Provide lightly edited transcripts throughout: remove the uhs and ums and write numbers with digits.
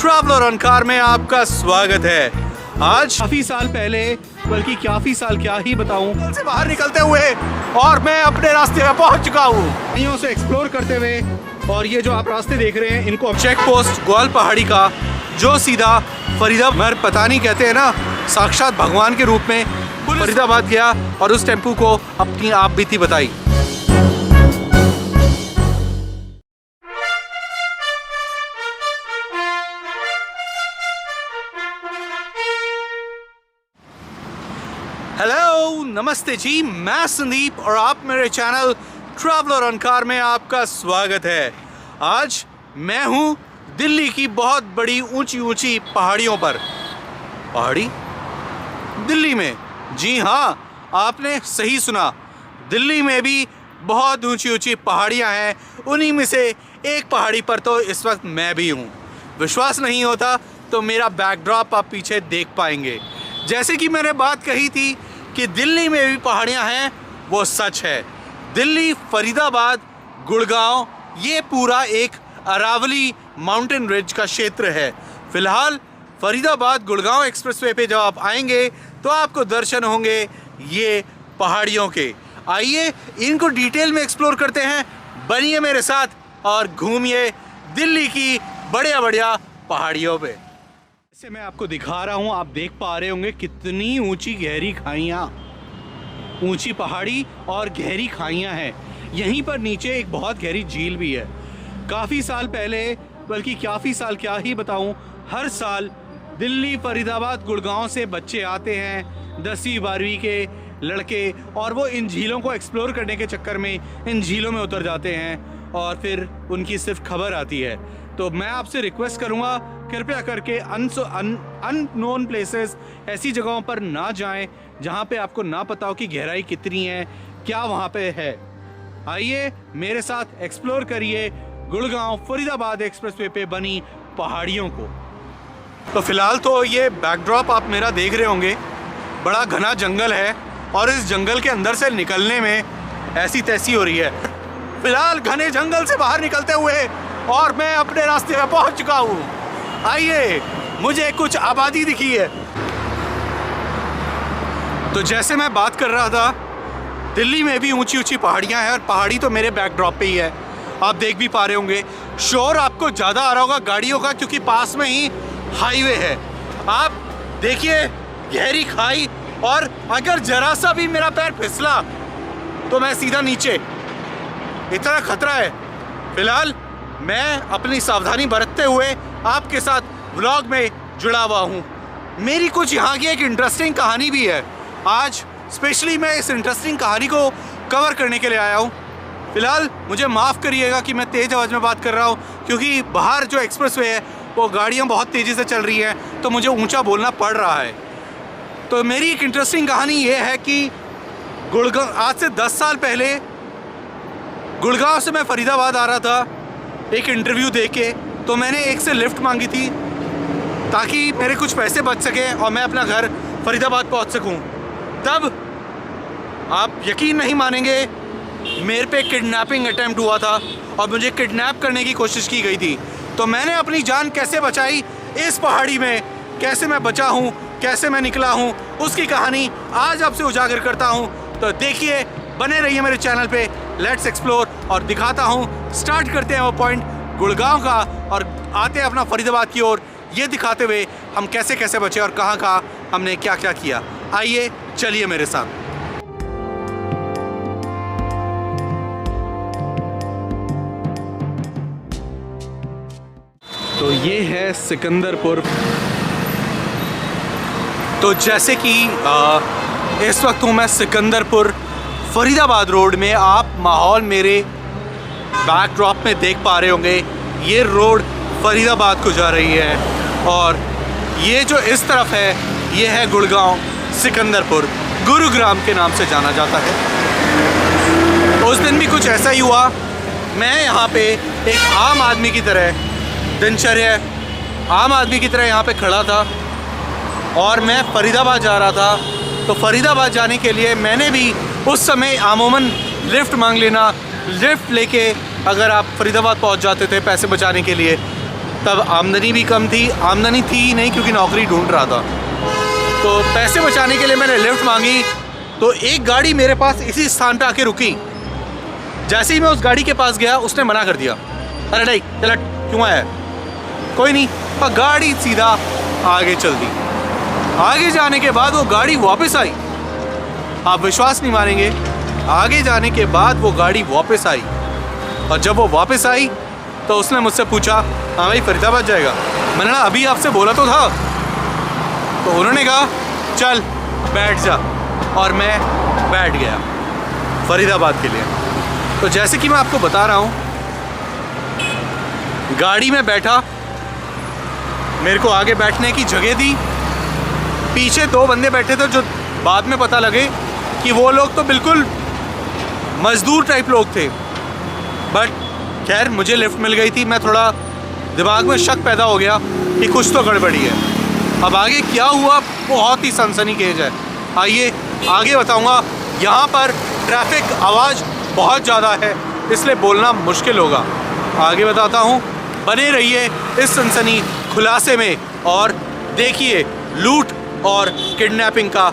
Traveller on car में आपका स्वागत है। आज काफी साल पहले, बल्कि काफी साल क्या ही बताऊं, से बाहर निकलते हुए और मैं अपने रास्ते पे पहुंच चुका हूं। कहीं से एक्सप्लोर करते हुए, और ये जो आप रास्ते देख रहे हैं इनको चेक पोस्ट ग्वाल पहाड़ी का, जो सीधा फरीदाबाद, पता नहीं कहते हैं ना, साक्षात भगवान के रूप में फरीदाबाद गया और उस टेम्पू को अपनी आप बीती बताई। हेलो, नमस्ते जी, मैं संदीप और आप मेरे चैनल ट्रैवलर ऑन कार में आपका स्वागत है। आज मैं हूँ दिल्ली की बहुत बड़ी ऊंची ऊंची पहाड़ियों पर। पहाड़ी दिल्ली में? जी हाँ, आपने सही सुना, दिल्ली में भी बहुत ऊंची ऊंची पहाड़ियाँ हैं। उन्हीं में से एक पहाड़ी पर तो इस वक्त मैं भी हूँ। विश्वास नहीं होता तो मेरा बैकड्रॉप आप पीछे देख पाएंगे। जैसे कि मैंने बात कही थी कि दिल्ली में भी पहाड़ियाँ हैं, वो सच है। दिल्ली, फरीदाबाद, गुड़गांव, ये पूरा एक अरावली माउंटेन रिज का क्षेत्र है। फिलहाल फरीदाबाद गुड़गांव एक्सप्रेसवे पे जब आप आएंगे तो आपको दर्शन होंगे ये पहाड़ियों के। आइए इनको डिटेल में एक्सप्लोर करते हैं। बनिए मेरे साथ और घूमिए दिल्ली की बढ़िया बढ़िया पहाड़ियों पे। जैसे मैं आपको दिखा रहा हूँ, आप देख पा रहे होंगे कितनी ऊंची गहरी खाइयाँ, ऊंची पहाड़ी और गहरी खाइयाँ हैं। यहीं पर नीचे एक बहुत गहरी झील भी है। काफ़ी साल पहले, बल्कि काफ़ी साल क्या ही बताऊँ, हर साल दिल्ली, फरीदाबाद, गुड़गांव से बच्चे आते हैं, 10वीं 12वीं के लड़के, और वो इन झीलों को एक्सप्लोर करने के चक्कर में इन झीलों में उतर जाते हैं और फिर उनकी सिर्फ खबर आती है। तो मैं आपसे रिक्वेस्ट करूंगा, कृपया करके अननोन प्लेसेस, ऐसी जगहों पर ना जाएं जहां पे आपको ना पता हो कि गहराई कितनी है, क्या वहां पे है। आइए मेरे साथ एक्सप्लोर करिए गुड़गांव फरीदाबाद एक्सप्रेसवे पे बनी पहाड़ियों को। तो फिलहाल तो ये बैकड्रॉप आप मेरा देख रहे होंगे, बड़ा घना जंगल है और इस जंगल के अंदर से निकलने में ऐसी तैसी हो रही है। फिलहाल घने जंगल से बाहर निकलते हुए और मैं अपने रास्ते पे पहुंच चुका हूँ। आइए, मुझे कुछ आबादी दिखी है। तो जैसे मैं बात कर रहा था, दिल्ली में भी ऊंची ऊंची पहाड़ियाँ हैं और पहाड़ी तो मेरे बैकड्रॉप पे ही है। आप देख भी पा रहे होंगे। शोर आपको ज़्यादा आ रहा होगा गाड़ियों का, क्योंकि पास में ही हाईवे है। आप देखिए गहरी खाई, और अगर जरा सा भी मेरा पैर फिसला तो मैं सीधा नीचे, इतना खतरा है। फिलहाल मैं अपनी सावधानी बरतते हुए आपके साथ व्लॉग में जुड़ा हुआ हूँ। मेरी कुछ यहाँ की एक इंटरेस्टिंग कहानी भी है। आज स्पेशली मैं इस इंटरेस्टिंग कहानी को कवर करने के लिए आया हूँ। फिलहाल मुझे माफ़ करिएगा कि मैं तेज़ आवाज़ में बात कर रहा हूँ, क्योंकि बाहर जो एक्सप्रेसवे है वो गाड़ियाँ बहुत तेज़ी से चल रही हैं, तो मुझे ऊंचा बोलना पड़ रहा है। तो मेरी एक इंटरेस्टिंग कहानी ये है कि गुड़गांव, आज से 10 साल पहले गुड़गांव से मैं फरीदाबाद आ रहा था एक इंटरव्यू दे के। तो मैंने एक से लिफ्ट मांगी थी ताकि मेरे कुछ पैसे बच सकें और मैं अपना घर फरीदाबाद पहुंच सकूं। तब आप यकीन नहीं मानेंगे, मेरे पे किडनैपिंग अटेम्प्ट हुआ था और मुझे किडनैप करने की कोशिश की गई थी। तो मैंने अपनी जान कैसे बचाई इस पहाड़ी में, कैसे मैं बचा हूँ, कैसे मैं निकला हूँ, उसकी कहानी आज आपसे उजागर करता हूँ। तो देखिए, बने रहिए मेरे चैनल पे। लेट्स एक्सप्लोर, और दिखाता हूँ। स्टार्ट करते हैं वो पॉइंट गुड़गांव का और आते हैं अपना फरीदाबाद की ओर, ये दिखाते हुए हम कैसे कैसे बचे और कहाँ कहाँ हमने क्या क्या किया। आइए चलिए मेरे साथ। तो ये है सिकंदरपुर। तो जैसे कि इस वक्त हूँ मैं सिकंदरपुर फरीदाबाद रोड में। आप माहौल मेरे बैकड्रॉप में देख पा रहे होंगे। ये रोड फरीदाबाद को जा रही है और ये जो इस तरफ है ये है गुड़गांव, सिकंदरपुर, गुरुग्राम के नाम से जाना जाता है। उस दिन भी कुछ ऐसा ही हुआ। मैं यहाँ पे एक आम आदमी की तरह, दिनचर्या आम आदमी की तरह यहाँ पे खड़ा था और मैं फरीदाबाद जा रहा था। तो फरीदाबाद जाने के लिए मैंने भी उस समय आमूमन लिफ्ट मांग लेना, लिफ्ट लेके अगर आप फरीदाबाद पहुंच जाते थे पैसे बचाने के लिए। तब आमदनी भी कम थी, आमदनी थी ही नहीं क्योंकि नौकरी ढूंढ रहा था। तो पैसे बचाने के लिए मैंने लिफ्ट मांगी, तो एक गाड़ी मेरे पास इसी स्थान पे आके रुकी। जैसे ही मैं उस गाड़ी के पास गया उसने मना कर दिया, अरे नहीं चला क्यों आया, कोई नहीं। और गाड़ी सीधा आगे चल दी। आगे जाने के बाद वो गाड़ी वापस आई। आप विश्वास नहीं मानेंगे, आगे जाने के बाद वो गाड़ी वापस आई, और जब वो वापस आई तो उसने मुझसे पूछा, हाँ भाई फरीदाबाद जाएगा? मैंने ना अभी आपसे बोला तो था। तो उन्होंने कहा चल बैठ जा, और मैं बैठ गया फरीदाबाद के लिए। तो जैसे कि मैं आपको बता रहा हूँ, गाड़ी में बैठा, मेरे को आगे बैठने की जगह दी, पीछे 2 बंदे बैठे थे जो बाद में पता लगे कि वो लोग तो बिल्कुल मजदूर टाइप लोग थे। बट खैर मुझे लिफ्ट मिल गई थी। मैं थोड़ा दिमाग में शक पैदा हो गया कि कुछ तो गड़बड़ी है। अब आगे क्या हुआ बहुत ही सनसनीखेज है, आइए आगे बताऊंगा। यहाँ पर ट्रैफिक आवाज़ बहुत ज़्यादा है इसलिए बोलना मुश्किल होगा, आगे बताता हूँ। बने रहिए इस सनसनी खुलासे में और देखिए लूट और किडनैपिंग का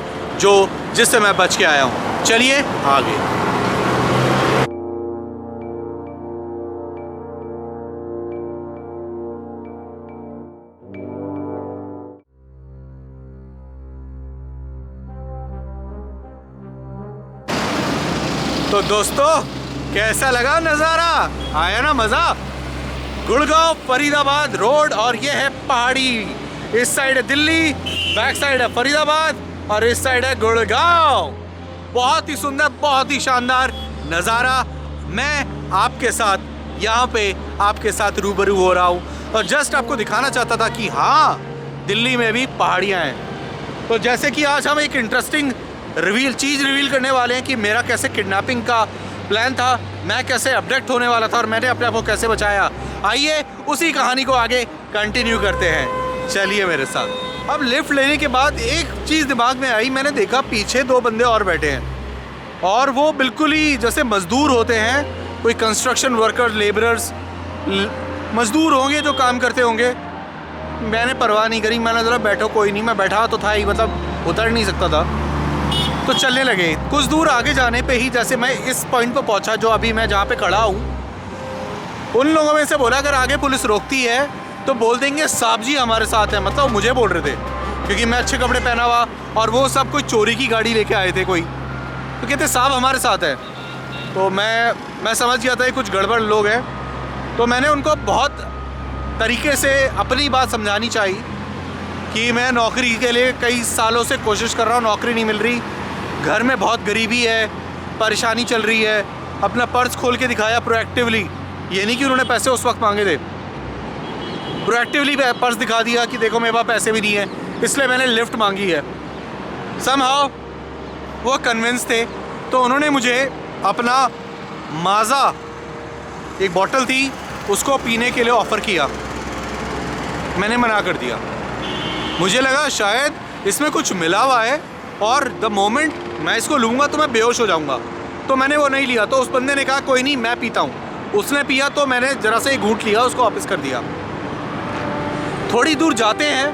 जिससे मैं बच के आया हूँ। चलिए आगे। तो दोस्तों कैसा लगा नज़ारा, आया ना मज़ा? गुड़गांव फरीदाबाद रोड, और ये है पहाड़ी। इस साइड है दिल्ली, बैक साइड है फरीदाबाद, और इस साइड है गुड़गांव। बहुत ही सुंदर, बहुत ही शानदार नज़ारा। मैं आपके साथ यहाँ पे आपके साथ रूबरू हो रहा हूँ, और जस्ट आपको दिखाना चाहता था कि हाँ दिल्ली में भी पहाड़ियाँ हैं। तो जैसे कि आज हम एक इंटरेस्टिंग चीज़ रिवील करने वाले हैं कि मेरा कैसे किडनैपिंग का प्लान था, मैं कैसे अपडेट होने वाला था और मैंने अपने आप को कैसे बचाया। आइए उसी कहानी को आगे कंटिन्यू करते हैं, चलिए मेरे साथ। अब लिफ्ट लेने के बाद एक चीज़ दिमाग में आई, मैंने देखा पीछे 2 बंदे और बैठे हैं, और वो बिल्कुल ही जैसे मज़दूर होते हैं, कोई कंस्ट्रक्शन वर्कर, लेबरर्स, मज़दूर होंगे जो काम करते होंगे। मैंने परवाह नहीं करी, मैंने ज़रा बैठो कोई नहीं, मैं बैठा तो था ही, मतलब उतर नहीं सकता था। तो चलने लगे। कुछ दूर आगे जाने पे ही जैसे मैं इस पॉइंट पर पहुंचा जो अभी मैं जहाँ पे खड़ा हूँ, उन लोगों में से बोला अगर आगे पुलिस रोकती है तो बोल देंगे साहब जी हमारे साथ है, मतलब मुझे बोल रहे थे क्योंकि मैं अच्छे कपड़े पहना हुआ, और वो सब कोई चोरी की गाड़ी लेके आए थे कोई, तो कहते साहब हमारे साथ है। तो मैं समझ गया था ये कुछ गड़बड़ लोग हैं। तो मैंने उनको बहुत तरीके से अपनी बात समझानी चाहिए कि मैं नौकरी के लिए कई सालों से कोशिश कर रहा हूँ, नौकरी नहीं मिल रही, घर में बहुत गरीबी है, परेशानी चल रही है। अपना पर्स खोल के दिखाया प्रोएक्टिवली, ये नहीं कि उन्होंने पैसे उस वक्त मांगे थे, प्रोएक्टिवली पर्स दिखा दिया कि देखो मेरे पास पैसे भी नहीं है, इसलिए मैंने लिफ्ट मांगी है। समहाउ वो कन्विंस थे, तो उन्होंने मुझे अपना माज़ा एक बॉटल थी उसको पीने के लिए ऑफ़र किया। मैंने मना कर दिया, मुझे लगा शायद इसमें कुछ मिला हुआ है और द मोमेंट मैं इसको लूँगा तो मैं बेहोश हो जाऊँगा, तो मैंने वो नहीं लिया। तो उस बंदे ने कहा कोई नहीं मैं पीता हूँ, उसने पिया तो मैंने ज़रा से एक घूंट लिया, उसको वापस कर दिया। थोड़ी दूर जाते हैं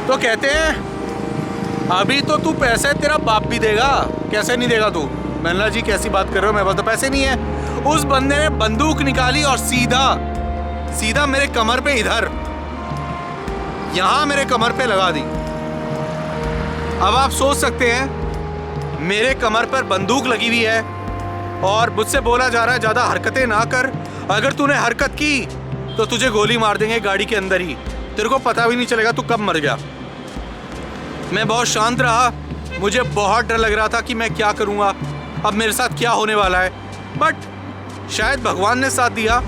तो कहते हैं अभी तो तू पैसे तेरा बाप भी देगा, कैसे नहीं देगा तू? मैंने कहा जी कैसी बात कर रहे हो, मेरे पास तो पैसे नहीं है। उस बंदे ने बंदूक निकाली और सीधा मेरे कमर पे, इधर यहाँ मेरे कमर पे लगा दी। अब आप सोच सकते हैं मेरे कमर पर बंदूक लगी हुई है और मुझसे बोला जा रहा है ज़्यादा हरकतें ना कर, अगर तूने हरकत की तो तुझे गोली मार देंगे गाड़ी के अंदर ही, तेरे को पता भी नहीं चलेगा तू कब मर गया। मैं बहुत शांत रहा, मुझे बहुत डर लग रहा था कि मैं क्या करूँगा, अब मेरे साथ क्या होने वाला है। बट शायद भगवान ने साथ दिया,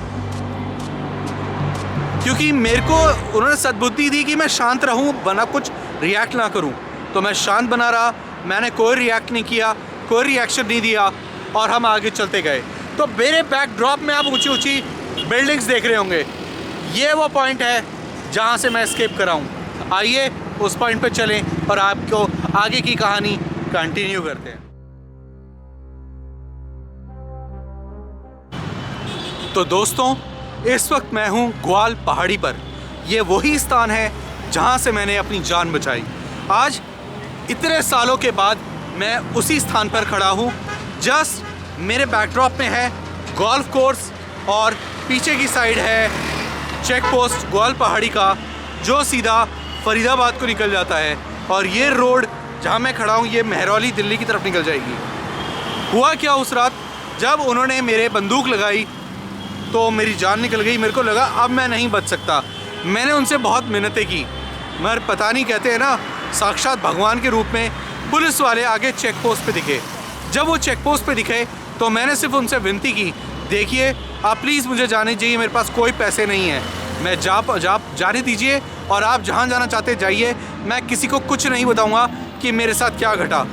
क्योंकि मेरे को उन्होंने सद्बुद्धि दी कि मैं शांत रहूं वरना कुछ रिएक्ट ना करूं। तो मैं शांत बना रहा, मैंने कोई रिएक्ट नहीं किया, कोई रिएक्शन नहीं दिया, और हम आगे चलते गए। तो मेरे बैकड्रॉप में आप ऊंची ऊंची बिल्डिंग्स देख रहे होंगे, ये वो पॉइंट है जहां से मैं एस्केप करा हूं। आइए उस पॉइंट पे चलें और आपको आगे की कहानी कंटिन्यू करते हैं। तो दोस्तों इस वक्त मैं हूँ ग्वाल पहाड़ी पर। ये वही स्थान है जहाँ से मैंने अपनी जान बचाई। आज इतने सालों के बाद मैं उसी स्थान पर खड़ा हूँ। जस्ट मेरे बैकड्रॉप में है गोल्फ कोर्स और पीछे की साइड है चेक पोस्ट ग्वाल पहाड़ी का, जो सीधा फरीदाबाद को निकल जाता है। और ये रोड जहाँ मैं खड़ा हूँ ये महरौली दिल्ली की तरफ निकल जाएगी। हुआ क्या उस रात, जब उन्होंने मेरे बंदूक लगाई तो मेरी जान निकल गई। मेरे को लगा अब मैं नहीं बच सकता। मैंने उनसे बहुत मिन्नतें की, मगर पता नहीं, कहते हैं ना साक्षात भगवान के रूप में पुलिस वाले आगे चेक पोस्ट पे दिखे। जब वो चेक पोस्ट पे दिखे तो मैंने सिर्फ उनसे विनती की, देखिए आप प्लीज़ मुझे जाने दीजिए, मेरे पास कोई पैसे नहीं है, मैं जाने दीजिए और आप जहाँ जाना चाहते जाइए, मैं किसी को कुछ नहीं बताऊँगा कि मेरे साथ क्या घटा।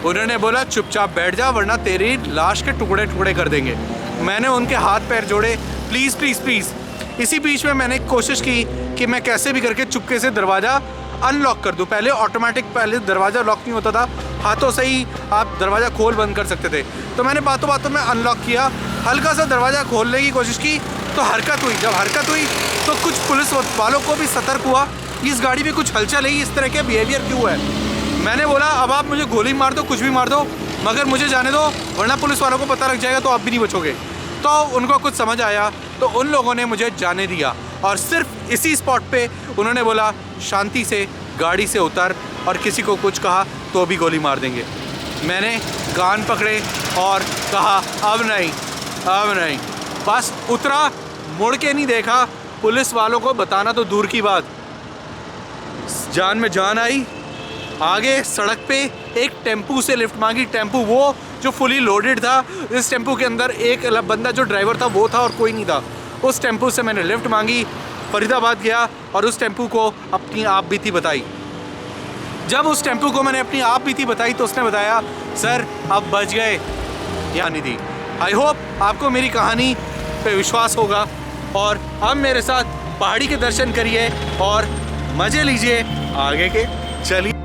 उन्होंने बोला चुपचाप बैठ जा वरना तेरी लाश के टुकड़े टुकड़े कर देंगे। मैंने उनके हाथ पैर जोड़े, प्लीज़ प्लीज़ प्लीज़। इसी बीच में मैंने कोशिश की कि मैं कैसे भी करके चुपके से दरवाज़ा अनलॉक कर दूं। पहले ऑटोमेटिक, पहले दरवाज़ा लॉक नहीं होता था, हाथों से ही आप दरवाज़ा खोल बंद कर सकते थे। तो मैंने बातों बातों में अनलॉक किया, हल्का सा दरवाज़ा खोलने की कोशिश की तो हरकत हुई। जब हरकत हुई तो कुछ पुलिस वालों को भी सतर्क हुआ, इस गाड़ी में कुछ हलचल है, इस तरह के बिहेवियर क्यों है। मैंने बोला अब आप मुझे गोली मार दो, कुछ भी मार दो, मगर मुझे जाने दो वरना पुलिस वालों को पता लग जाएगा तो आप भी नहीं बचोगे। तो उनको कुछ समझ आया तो उन लोगों ने मुझे जाने दिया और सिर्फ इसी स्पॉट पे उन्होंने बोला शांति से गाड़ी से उतर और किसी को कुछ कहा तो भी गोली मार देंगे। मैंने कान पकड़े और कहा अब नहीं, अब नहीं। बस उतरा, मुड़ के नहीं देखा। पुलिस वालों को बताना तो दूर की बात, जान में जान आई। आगे सड़क पे एक टेम्पू से लिफ्ट मांगी, टेम्पू वो जो फुली लोडेड था। इस टेम्पू के अंदर एक बंदा जो ड्राइवर था वो था और कोई नहीं था। उस टेम्पू से मैंने लिफ्ट मांगी, फरीदाबाद गया और उस टेम्पू को अपनी आप बीती बताई। जब उस टेम्पू को मैंने अपनी आप बीती बताई तो उसने बताया सर आप बच गए, यानी थी। आई होप आपको मेरी कहानी पे विश्वास होगा और अब मेरे साथ पहाड़ी के दर्शन करिए और मज़े लीजिए आगे के। चलिए।